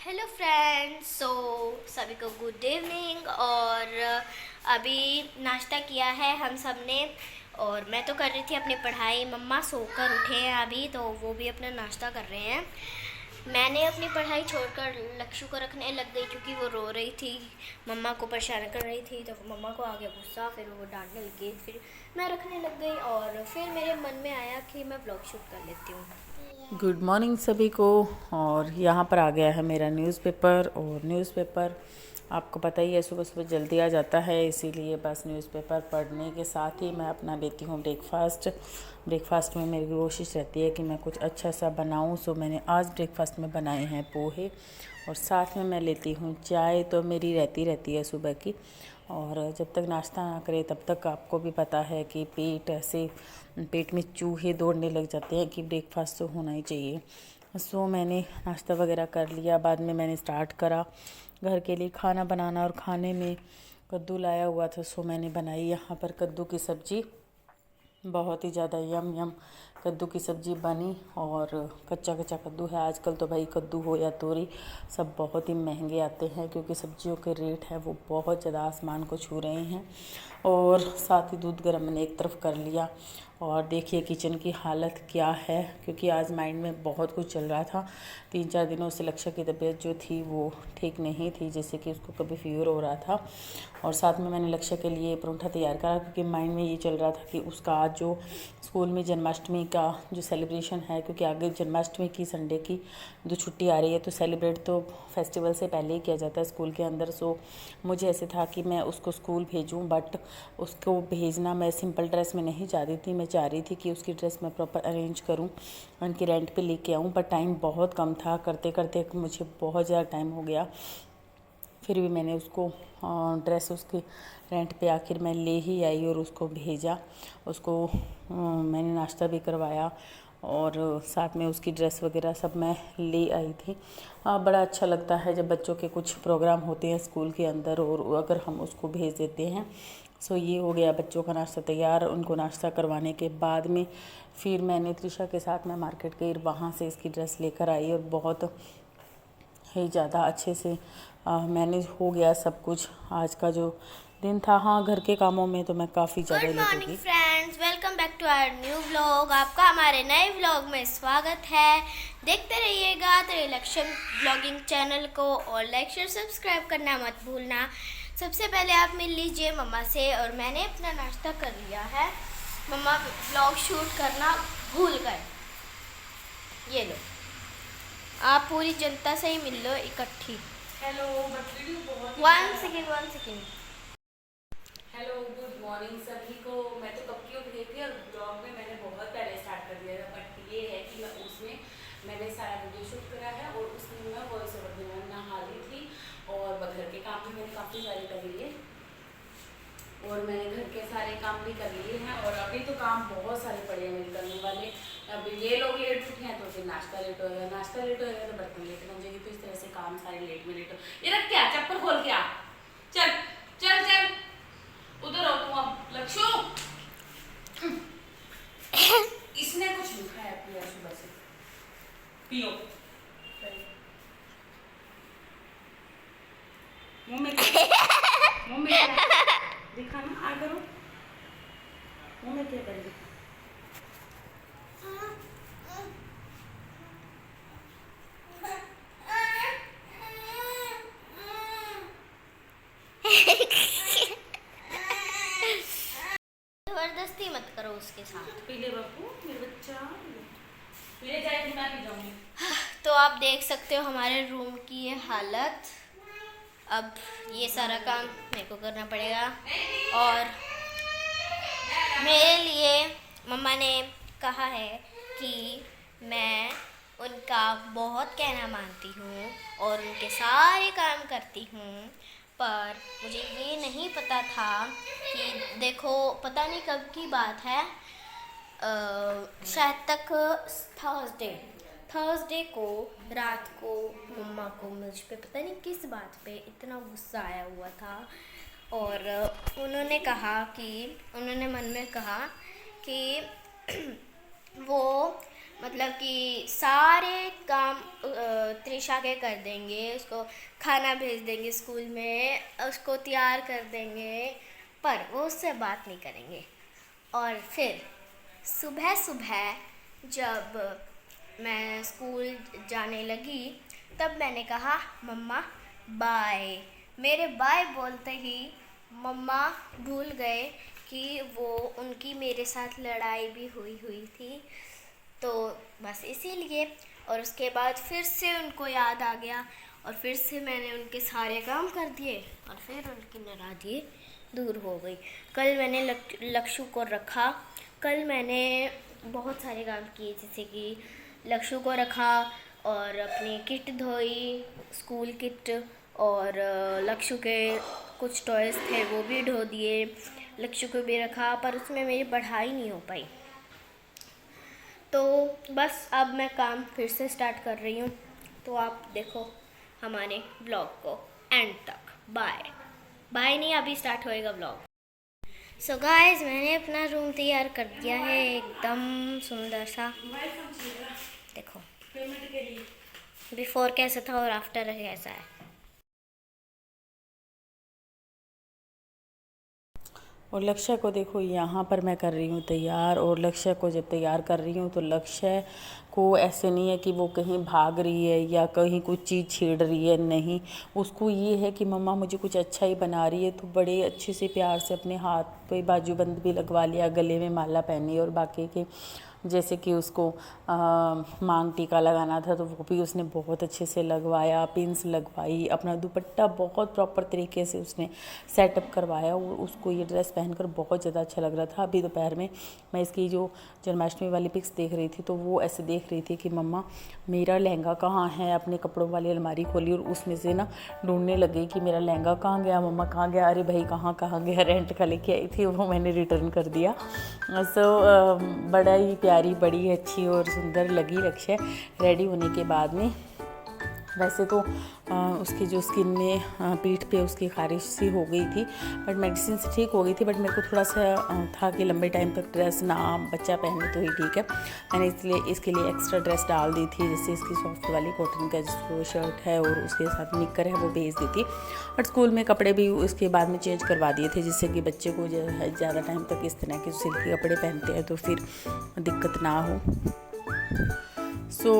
Hello friends, सभी को good evening. और अभी नाश्ता किया है हम सब ने। और मैं तो कर रही थी अपनी पढ़ाई। मम्मा सोकर उठे हैं अभी, तो वो भी अपना नाश्ता कर रहे हैं। मैंने अपनी पढ़ाई छोड़कर लक्ष्य को रखने लग गई, क्योंकि वो रो रही थी, मम्मा को परेशान कर रही थी। तो मम्मा को आ गया गुस्सा, फिर वो डांटने लगी, फिर मैं रखने लग गई। और फिर मेरे मन में आया कि मैं ब्लॉग शूट कर लेती हूँ। गुड मॉर्निंग सभी को। और यहाँ पर आ गया है मेरा न्यूज़पेपर। और न्यूज़पेपर आपको पता ही है सुबह सुबह जल्दी आ जाता है, इसीलिए बस न्यूज़पेपर पढ़ने के साथ ही मैं अपना लेती हूँ ब्रेकफास्ट। ब्रेकफास्ट में मेरी कोशिश रहती है कि मैं कुछ अच्छा सा बनाऊँ। सो मैंने आज ब्रेकफास्ट में बनाए हैं पोहे, और साथ में मैं लेती हूँ चाय। तो मेरी रहती है सुबह की। और जब तक नाश्ता ना करे तब तक आपको भी पता है कि पेट में चूहे दौड़ने लग जाते हैं कि ब्रेकफास्ट तो होना ही चाहिए। सो मैंने नाश्ता वगैरह कर लिया। बाद में मैंने स्टार्ट करा घर के लिए खाना बनाना, और खाने में कद्दू लाया हुआ था। सो मैंने बनाई यहाँ पर कद्दू की सब्ज़ी। बहुत ही ज़्यादा यम यम कद्दू की सब्ज़ी बनी। और कच्चा कच्चा कद्दू है। आजकल तो भाई कद्दू हो या तोरी सब बहुत ही महंगे आते हैं, क्योंकि सब्जियों के रेट हैं वो बहुत ज़्यादा आसमान को छू रहे हैं। और साथ ही दूध गर्म मैंने एक तरफ कर लिया। और देखिए किचन की हालत क्या है, क्योंकि आज माइंड में बहुत कुछ चल रहा था। 3-4 दिनों से लक्ष्य की तबीयत जो थी वो ठीक नहीं थी, जैसे कि उसको कभी फीवर हो रहा था। और साथ में मैंने लक्ष्य के लिए परोंठा तैयार करा, क्योंकि माइंड में ये चल रहा था कि उसका आज जो स्कूल में जन्माष्टमी का जो सेलिब्रेशन है, क्योंकि आगे जन्माष्टमी की संडे की जो छुट्टी आ रही है, तो सेलिब्रेट तो फेस्टिवल से पहले ही किया जाता है स्कूल के अंदर। सो मुझे ऐसे था कि मैं उसको स्कूल भेजूं, बट उसको भेजना मैं सिंपल ड्रेस में नहीं चाह रही थी। मैं चाह रही थी कि उसकी ड्रेस मैं प्रॉपर अरेंज करूं, उनकी रेंट पे लेके आऊं। पर टाइम बहुत कम था, करते करते मुझे बहुत ज़्यादा टाइम हो गया। फिर भी मैंने उसको ड्रेस उसके रेंट पे आखिर मैं ले ही आई और उसको भेजा। उसको मैंने नाश्ता भी करवाया, और साथ में उसकी ड्रेस वगैरह सब मैं ले आई थी। बड़ा अच्छा लगता है जब बच्चों के कुछ प्रोग्राम होते हैं स्कूल के अंदर, और अगर हम उसको भेज देते हैं। सो ये हो गया बच्चों का नाश्ता तैयार। उनको नाश्ता करवाने के बाद में फिर मैंने त्रिशा के साथ मैं मार्केट गई, वहाँ से इसकी ड्रेस लेकर आई, और बहुत ही ज़्यादा अच्छे से मैनेज हो गया सब कुछ। आज का जो दिन था, हाँ घर के कामों में तो मैं काफ़ी ज़्यादा गुड लेट हो मॉर्निंग गई। Friends, welcome back to our new vlog. आपका हमारे नए व्लॉग में स्वागत है। देखते रहिएगा त्रिलक्षण ब्लॉगिंग चैनल को, और लाइक शेयर सब्सक्राइब करना मत भूलना। सबसे पहले आप मिल लीजिए मम्मा से। और मैंने अपना नाश्ता कर लिया है। मम्मा व्लॉग शूट करना भूल गए। ये लो, आप पूरी जनता से ही मिल लो इकट्ठी। हेलो, बट वीडियो बहुत one second. Hello, good morning सभी को। मैं तो कब की उठ गई थी, और ब्लॉग में मैंने बहुत पहले स्टार्ट कर दिया था। बट ये है कि मैं उसमें मैंने सारा वीडियो शूट करा है, और उसमें मैं वॉइस ओवर देना नहा ली थी। और घर के काम भी मैंने काफ़ी सारे कर लिए, और मैंने घर के सारे काम भी कर लिए हैं। और अभी तो काम बहुत सारे पड़े हैं मेरे करने वाले। अब ये लोग लेट उठे हैं तो फिर नाश्ता लेट होएगा, नाश्ता लेट होएगा तो बर्तन लेट बन जाएगी। तो इस तरह से काम सारे लेट में लेट हो। ये रख क्या, चप्पल खोल के आ। चल चल चल, उधर हो तुम। अब लक्ष्य, इसने कुछ नहीं खाया पिया सुबह से। पियो। मुंह में मुंह में क्या दिखा ना, आ करो। मुंह में क्या करेगी? जबरदस्ती मत करो उसके साथ। पीले बाबू, मेरे बच्चा पीले चाय तो मैं पी जाऊंगी। तो आप देख सकते हो हमारे रूम की ये हालत। अब ये सारा काम मेरे को करना पड़ेगा। और मेरे लिए मम्मा ने कहा है कि मैं उनका बहुत कहना मानती हूँ और उनके सारे काम करती हूँ। पर मुझे ये नहीं पता था कि देखो, पता नहीं कब की बात है, शायद तक थर्सडे को रात को मम्मा को मुझ पे पता नहीं किस बात पे इतना गुस्सा आया हुआ था। और उन्होंने मन में कहा कि वो मतलब कि सारे काम त्रिशा के कर देंगे, उसको खाना भेज देंगे स्कूल में, उसको तैयार कर देंगे, पर वो उससे बात नहीं करेंगे। और फिर सुबह सुबह जब मैं स्कूल जाने लगी तब मैंने कहा मम्मा बाय। मेरे बाय बोलते ही मम्मा भूल गए कि वो उनकी मेरे साथ लड़ाई भी हुई थी, तो बस इसीलिए। और उसके बाद फिर से उनको याद आ गया और फिर से मैंने उनके सारे काम कर दिए और फिर उनकी नाराज़गी दूर हो गई। कल मैंने लक्षु को रखा, कल मैंने बहुत सारे काम किए, जैसे कि लक्षु को रखा और अपनी किट धोई, स्कूल किट, और लक्षु के कुछ टॉयज़ थे वो भी धो दिए, लक्षु को भी रखा, पर उसमें मेरी पढ़ाई नहीं हो पाई। तो बस अब मैं काम फिर से स्टार्ट कर रही हूँ, तो आप देखो हमारे ब्लॉग को एंड तक। बाय बाय नहीं, अभी स्टार्ट होएगा ब्लॉग। सो गाइस, मैंने अपना रूम तैयार कर दिया है एकदम सुंदर सा। देखो बिफोर कैसा था और आफ्टर कैसा है। और लक्ष्य को देखो यहाँ पर मैं कर रही हूँ तैयार। और लक्ष्य को जब तैयार कर रही हूँ तो लक्ष्य को ऐसे नहीं है कि वो कहीं भाग रही है या कहीं कुछ चीज़ छेड़ रही है, नहीं, उसको ये है कि मम्मा मुझे कुछ अच्छा ही बना रही है। तो बड़े अच्छे से प्यार से अपने हाथ पे बाजूबंद भी लगवा लिया, गले में माला पहनी, और बाकी के जैसे कि उसको मांग टीका लगाना था तो वो भी उसने बहुत अच्छे से लगवाया, पिन्स लगवाई, अपना दुपट्टा बहुत प्रॉपर तरीके से उसने सेटअप करवाया और उसको ये ड्रेस पहनकर बहुत ज़्यादा अच्छा लग रहा था। अभी दोपहर में मैं इसकी जो जन्माष्टमी वाली पिक्स देख रही थी तो वो ऐसे देख रही थी कि मम्मा मेरा लहंगा कहाँ है। अपने कपड़ों वाली अलमारी खोली और उसमें से ना ढूंढने लगी कि मेरा लहंगा कहाँ गया, मम्मा कहाँ गया, अरे भाई कहाँ गया, रेंट का लेके आई थी वो मैंने रिटर्न कर दिया। सो बड़ा ही प्यारी, बड़ी अच्छी और सुंदर लगी लक्ष्य रेडी होने के बाद में। वैसे तो उसकी जो स्किन में पीठ पे उसकी खारिश सी हो गई थी, बट मेडिसिन से ठीक हो गई थी। बट मेरे को थोड़ा सा था कि लंबे टाइम तक ड्रेस ना बच्चा पहने तो ही ठीक है। मैंने इसलिए इसके लिए एक्स्ट्रा ड्रेस डाल दी थी, जैसे इसकी सॉफ्ट वाली कॉटन का जो शर्ट है और उसके साथ निक्कर है वो भेज दी थी। बट स्कूल में कपड़े भी उसके बाद में चेंज करवा दिए थे, जिससे कि बच्चे को जो है ज़्यादा टाइम तक इस तरह के सिल्की कपड़े पहनते हैं तो फिर दिक्कत ना हो। सो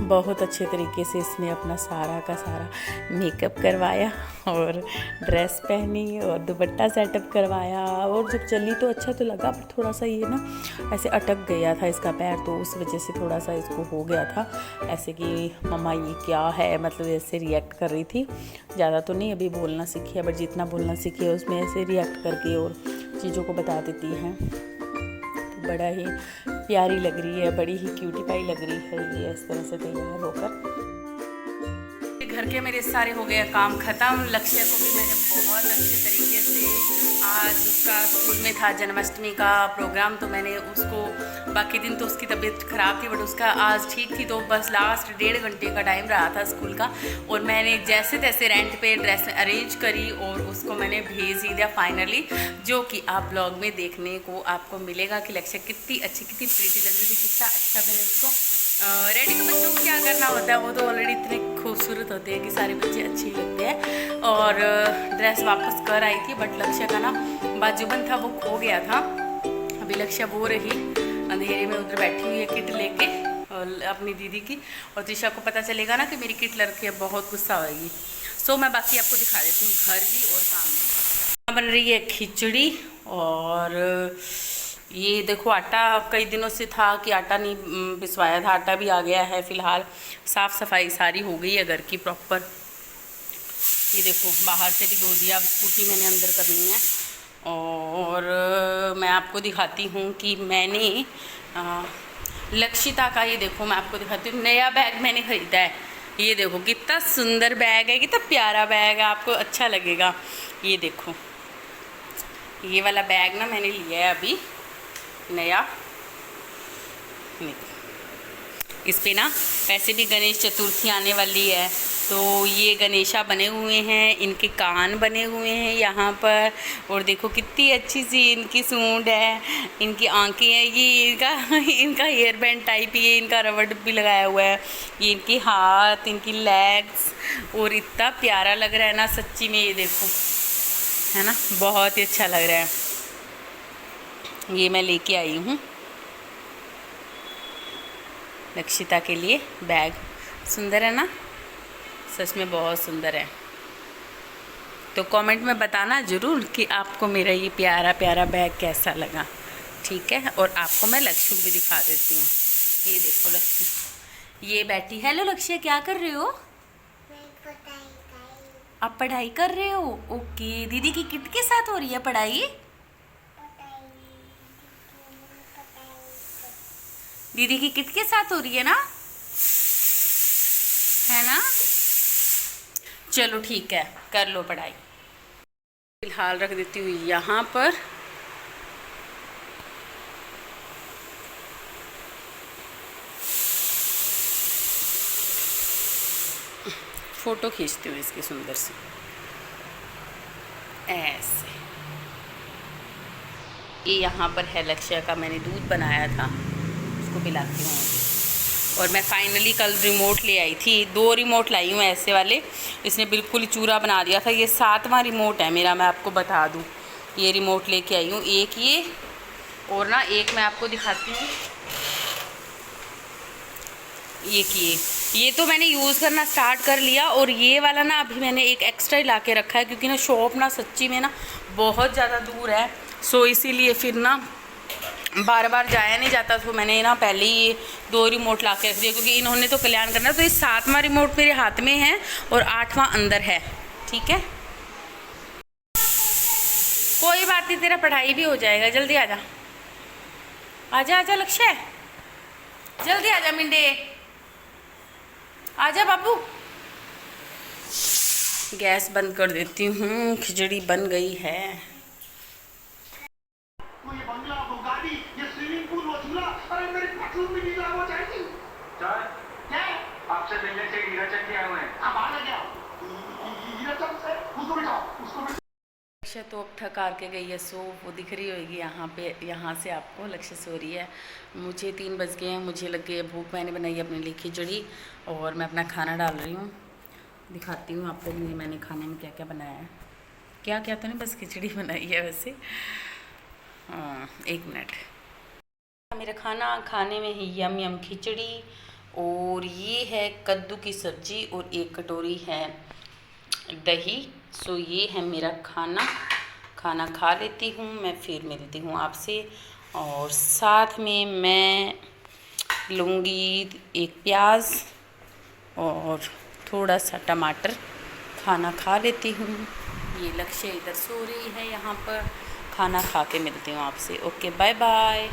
बहुत अच्छे तरीके से इसने अपना सारा का सारा मेकअप करवाया और ड्रेस पहनी और दुपट्टा सेटअप करवाया। और जब चली तो अच्छा तो लगा, पर थोड़ा सा ये ना ऐसे अटक गया था इसका पैर, तो उस वजह से थोड़ा सा इसको हो गया था ऐसे कि मम्मा ये क्या है, मतलब ऐसे रिएक्ट कर रही थी। ज़्यादा तो नहीं अभी बोलना सीखी है, बट जितना बोलना सीखी है उसमें ऐसे रिएक्ट करके और चीज़ों को बता देती हैं। बड़ा ही प्यारी लग रही है, बड़ी ही क्यूटी पाई लग रही है ये इस तरह से तैयार होकर। घर के मेरे सारे हो गए काम ख़त्म। लक्ष्य को भी मैंने बहुत अच्छे तरीके से, आज उसका स्कूल में था जन्माष्टमी का प्रोग्राम, तो मैंने उसको, बाकी दिन तो उसकी तबीयत ख़राब थी बट उसका आज ठीक थी, तो बस लास्ट 1.5 घंटे का टाइम रहा था स्कूल का, और मैंने जैसे तैसे रेंट पे ड्रेस अरेंज करी और उसको मैंने भेज ही दिया फाइनली, जो कि आप ब्लॉग में देखने को आपको मिलेगा कि लक्ष्य कितनी अच्छी, कितनी प्रीटी लग रही थी, कितना अच्छा मैंने उसको रेडी। तो बच्चों को क्या करना होता है, वो तो ऑलरेडी इतने खूबसूरत होते हैं कि सारे बच्चे अच्छे लगते हैं। और ड्रेस वापस कर आई थी, बट लक्ष्य का ना बाजूबंद था वो खो गया था। अभी लक्ष्य वो रही अंधेरे में उधर बैठी हुई है किट लेके और अपनी दीदी की, और त्रिशा को पता चलेगा ना कि मेरी किट लड़की है, बहुत गुस्सा होगी। सो मैं बाकी आपको दिखा देती हूँ घर भी और काम भी। बन रही है खिचड़ी, और ये देखो आटा कई दिनों से था कि आटा नहीं पिसवाया था, आटा भी आ गया है। फ़िलहाल साफ़ सफाई सारी हो गई है घर की प्रॉपर। ये देखो बाहर से भी धो दिया, अब स्कूटी मैंने अंदर करनी है। और मैं आपको दिखाती हूँ कि मैंने लक्षिता का, ये देखो मैं आपको दिखाती हूँ, नया बैग मैंने ख़रीदा है। ये देखो कितना सुंदर बैग है, कितना प्यारा बैग है, आपको अच्छा लगेगा। ये देखो ये वाला बैग ना मैंने लिया है अभी नया। इस पे ना वैसे भी गणेश चतुर्थी आने वाली है, तो ये गणेशा बने हुए हैं, इनके कान बने हुए हैं यहाँ पर, और देखो कितनी अच्छी सी इनकी सूंड है, इनकी आंखें हैं, ये इनका हेयर बैंड टाइप, ये इनका रबर भी लगाया हुआ है, ये इनकी हाथ, इनकी लेग्स, और इतना प्यारा लग रहा है ना सच्ची में, ये देखो है ना, बहुत ही अच्छा लग रहा है। ये मैं लेके आई हूँ लक्षिता के लिए बैग, सुंदर है ना, सच में बहुत सुंदर है। तो कमेंट में बताना ज़रूर कि आपको मेरा ये प्यारा प्यारा बैग कैसा लगा, ठीक है। और आपको मैं लक्ष्य भी दिखा देती हूँ, ये देखो लक्ष्य ये बैठी। हेलो लक्ष्य, क्या कर रहे हो? आप पढ़ाई कर रहे हो? ओके, दीदी की किट के साथ हो रही है पढ़ाई? दीदी की किट के साथ हो रही है ना, है ना? चलो ठीक है, कर लो पढ़ाई। फिलहाल रख देती हूँ यहाँ पर। फोटो खींचती हूँ इसकी सुंदर सी, ऐसे। ये यहाँ पर है लक्ष्य का, मैंने दूध बनाया था, उसको पिलाती हूँ। और मैं फाइनली कल रिमोट ले आई थी, 2 रिमोट लाई हूँ ऐसे वाले, इसने बिल्कुल ही चूरा बना दिया था। ये 7वां रिमोट है मेरा, मैं आपको बता दूँ। ये रिमोट लेके आई हूँ, एक ये, और ना एक मैं आपको दिखाती हूँ, ये तो मैंने यूज़ करना स्टार्ट कर लिया। और ये वाला ना अभी मैंने एक एक्स्ट्रा ला के रखा है, क्योंकि ना शॉप ना सच्ची में ना बहुत ज़्यादा दूर है, सो इसीलिए फिर ना बार बार जाया नहीं जाता। तो मैंने ना पहले ही ये 2 रिमोट ला के रख दिया, क्योंकि इन्होंने तो कल्याण करना। तो ये 7वां रिमोट मेरे हाथ में है और 8वां अंदर है, ठीक है। कोई बात नहीं, तेरा पढ़ाई भी हो जाएगा, जल्दी आजा, आजा आजा लक्ष्य, जल्दी आजा मिंडे, आजा बाबू। गैस बंद कर देती हूँ, खिचड़ी बन गई है। ये बंगला, वो गाड़ी, ये स्विमिंग पूल, वो झूला, अरे मेरी पतलून भी नीला हो जाएगी। क्या? आपसे मिलने से हीराचंद के आए हुए हैं। अब आ गया। हीराचंद से उसको बिठाओ, उसको बिठाओ। लक्ष्य तो अब थक हार के गई है, सो वो दिख रही होगी यहाँ पे, यहाँ से आपको लक्ष्य सो रही है। मुझे 3 बज गए हैं, मुझे लग गई है भूख। मैंने बनाई अपने लिए खिचड़ी और मैं अपना खाना डाल रही हूँ, दिखाती हूँ आपको मैंने खाने में क्या क्या बनाया है। क्या क्या तो नहीं, बस खिचड़ी बनाई है वैसे। हाँ, 1 मिनट। मेरा खाना खाने में ही यम यम खिचड़ी, और ये है कद्दू की सब्जी, और 1 कटोरी है दही। सो ये है मेरा खाना खा लेती हूँ मैं, फिर मिलती हूँ आपसे। और साथ में मैं लूँगी 1 प्याज और थोड़ा सा टमाटर, खाना खा लेती हूँ। ये लक्ष्य इधर सो रही है यहाँ पर, खाना खा के मिलती हूँ आपसे। Okay, bye bye.